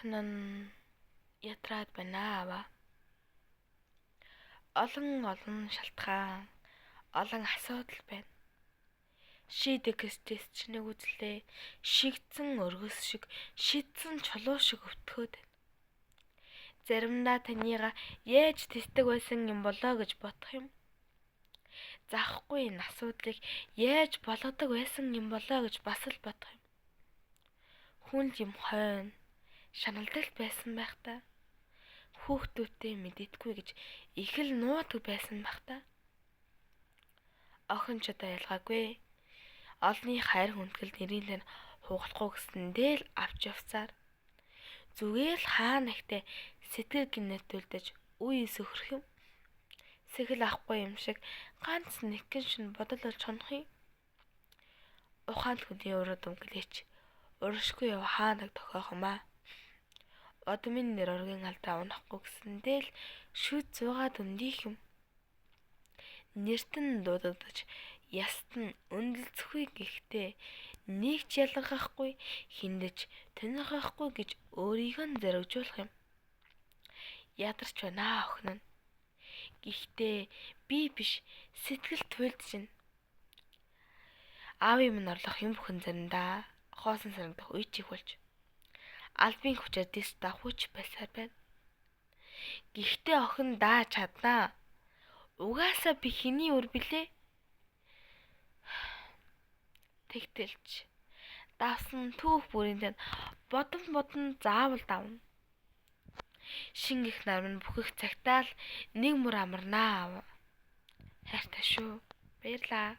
Охин нь ятраад байна аа. Олон шалтгаан, олон асуудал байна. Шийдэх стресс ч нэг үзлээ. Шигдсэн өргөс шиг, шидсэн чулуу шиг өвтгөөд байна. Заримдаа танийга яаж тисдэг байсан юм болоо гэж бодох юм. Заахгүй энэ асуудлыг яаж болгодог байсан юм болоо гэж бас л бодох юм. Хүн юм хойно шаналдагт байсан байх та. Хүүхдүүдтэй мэдээдгүй гэж их л нуудаг байсан байх та. Охин ч одоо ялгаагүй. Олны хайр хүндэтгэл нэрийн тань хугалахгүй гэсэндээ л авч явцаар. Зүгээр л хаана ихтэй сэтгэл гинэтүүлдэж үе сөхрөх юм. Сэхэл авахгүй юм шиг ганц нэгэн шин бодол болж хонох юм. Ухаанд хүний өрөө дүнглээч. Уршгүй яв хаанаг тохиох юм аа. Одмын нэр оргийн алдаа унахгүй гэсэндээ л шүд зуугаад өндих юм. Нэртэн дуудагдаж яст нь өндөлцөхгүй гэхдээ нэг ч ялгахгүй хиндэж тэнхахгүй гэж өөрийгөө нь зоригжуулах юм. Ядарч байна охин нь. Гэхдээ би биш сэтгэл туйлдж байна. Аавын минь орлох юм бүхэн заримдаа хоосон санагдах үе чих болж. Албын хүчээр дэс давхууч байсаар байна. Гэхдээ охин дааж чаднаа. Угаасаа би хэний үр билээ? Тэгтэлч давсан түүх бүрийн тань бодон заавал давна. Шинэ их нар минь бүхэх цагтаа л нэг мөр амарнаа. Хайртай шүү. Баярлаа.